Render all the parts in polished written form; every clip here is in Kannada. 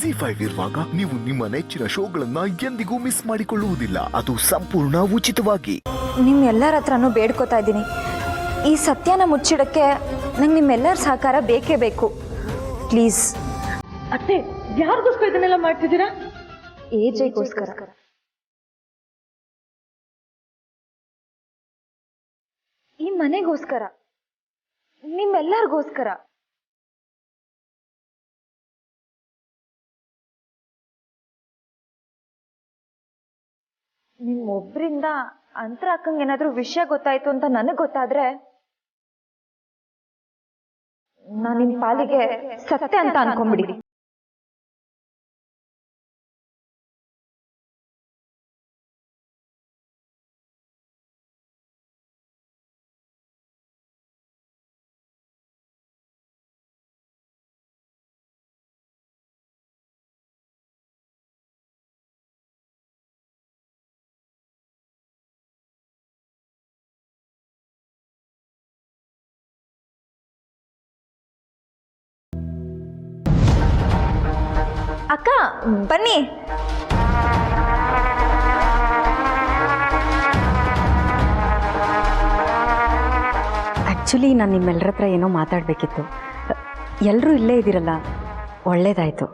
ZEE5 ಇರುವಾಗ ನೀವು ನಿಮ್ಮ ನೆಚ್ಚಿನ ಶೋಗಳನ್ನ ಎಂದಿಗೂ ಮಿಸ್ ಮಾಡಿಕೊಳ್ಳುವುದಿಲ್ಲ. ಅದು ಸಂಪೂರ್ಣ ಉಚಿತವಾಗಿ. ನಿಮ್ಮೆಲ್ಲರ ಹತ್ರನೂ ಬೇಡ್ಕೋತಾ ಇದ್ದೀನಿ, ಈ ಸತ್ಯನ ಮುಚ್ಚಿಡಕ್ಕೆ ನಂಗೆ ನಿಮ್ಮೆಲ್ಲರ ಸಹಕಾರ ಬೇಕೇ ಬೇಕು. ಪ್ಲೀಸ್. ಅತ್ತೆ, ಯಾರಿಗೋಸ್ಕರ ಇದನ್ನೆಲ್ಲ ಮಾಡ್ತಿದ್ದೀರಾ? AJಗೋಸ್ಕರ. ಈ ಮನೆಗೋಸ್ಕರ, ನಿಮ್ಮೆಲ್ಲರಿಗೋಸ್ಕರ. ನಿಮ್ಮೊಬ್ರಿಂದ ಅಂತರ ಅಕ್ಕಂಗೆ ಏನಾದ್ರೂ ವಿಷಯ ಗೊತ್ತಾಯ್ತು ಅಂತ ನನಗೆ ಗೊತ್ತಾದ್ರೆ ನಾನು ನಿಮ್ ಪಾಲಿಗೆ ಸತ್ಯ ಅಂತ ಅನ್ಕೊಂಡ್ಬಿಡಿ. ಅಕ್ಕ ಬನ್ನಿ. ಆ್ಯಕ್ಚುಲಿ ನಾನು ನಿಮ್ಮೆಲ್ಲರ ಹತ್ರ ಏನೋ ಮಾತಾಡಬೇಕಿತ್ತು. ಎಲ್ಲರೂ ಇಲ್ಲೇ ಇದ್ದೀರಲ್ಲ, ಒಳ್ಳೇದಾಯಿತು.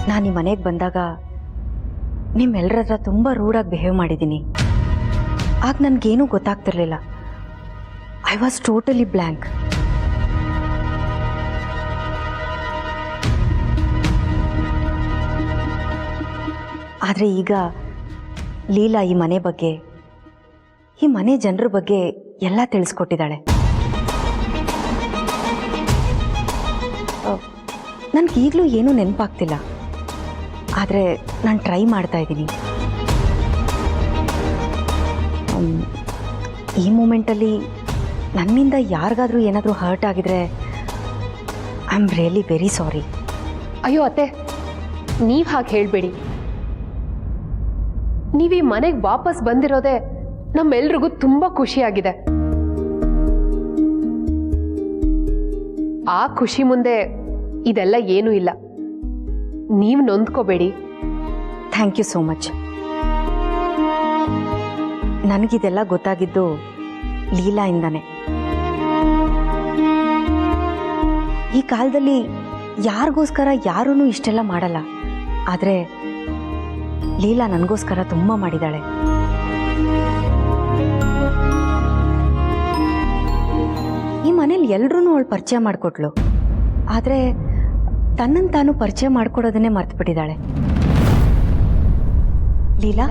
ನಾನು ಈ ಮನೆಗೆ ಬಂದಾಗ ನಿಮ್ಮೆಲ್ಲರ ಹತ್ರ ತುಂಬ ರೂಡಾಗಿ ಬಿಹೇವ್ ಮಾಡಿದ್ದೀನಿ. ಆಗ ನನಗೇನೂ ಗೊತ್ತಾಗ್ತಿರ್ಲಿಲ್ಲ. I was totally blank. ಆದರೆ ಈಗ ಲೀಲಾ ಈ ಮನೆ ಬಗ್ಗೆ, ಈ ಮನೆ ಜನರ ಬಗ್ಗೆ ಎಲ್ಲ ತಿಳಿಸ್ಕೊಟ್ಟಿದ್ದಾಳೆ. ನನಗೀಗಲೂ ಏನೂ ನೆನಪಾಗ್ತಿಲ್ಲ, ಆದರೆ ನಾನು ಟ್ರೈ ಮಾಡ್ತಾ ಇದ್ದೀನಿ. ಈ ಮೂಮೆಂಟಲ್ಲಿ ನನ್ನಿಂದ ಯಾರಿಗಾದರೂ ಏನಾದರೂ ಹರ್ಟ್ ಆಗಿದ್ರೆ I am really very sorry. ಅಯ್ಯೋ ಅತ್ತೆ, ನೀವು ಹಾಗೆ ಹೇಳಬೇಡಿ. ನೀವು ಈ ಮನೆಗೆ ವಾಪಸ್ ಬಂದಿರೋದೇ ನಮ್ಮೆಲ್ರಿಗೂ ತುಂಬ ಖುಷಿಯಾಗಿದೆ. ಆ ಖುಷಿ ಮುಂದೆ ಇದೆಲ್ಲ ಏನೂ ಇಲ್ಲ. ನೀವು ನೊಂದ್ಕೋಬೇಡಿ. Thank you so much. ನನಗಿದೆಲ್ಲ ಗೊತ್ತಾಗಿದ್ದು ಲೀಲಾಯಿಂದಾನೆ. ಈ ಕಾಲದಲ್ಲಿ ಯಾರಿಗೋಸ್ಕರ ಯಾರೂ ಇಷ್ಟೆಲ್ಲ ಮಾಡಲ್ಲ, ಆದರೆ ಲೀಲಾ ನನಗೋಸ್ಕರ ತುಂಬ ಮಾಡಿದ್ದಾಳೆ. ಈ ಮನೇಲಿ ಎಲ್ರೂ ಅವಳು ಪರಿಚಯ ಮಾಡಿಕೊಟ್ಲು, ಆದರೆ ತನ್ನನ್ನು ತಾನು ಪರಿಚಯ ಮಾಡಿಕೊಡೋದನ್ನೇ ಮರ್ತ್ಬಿಟ್ಟಿದ್ದಾಳೆ. ಲೀಲಾ,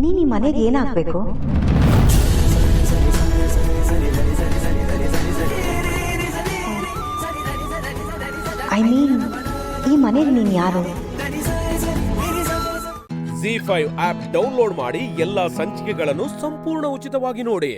ನೀನು ಈ ಮನೆಗೆ ಏನಾಗಬೇಕು? ಐ ಮೀನ್, ಈ ಮನೆಗೆ ನೀನು ಯಾರು? ZEE5 ಆಪ್ ಡೌನ್ಲೋಡ್ ಮಾಡಿ ಎಲ್ಲಾ ಸಂಚಿಕೆಗಳನ್ನು ಸಂಪೂರ್ಣ ಉಚಿತವಾಗಿ ನೋಡಿ.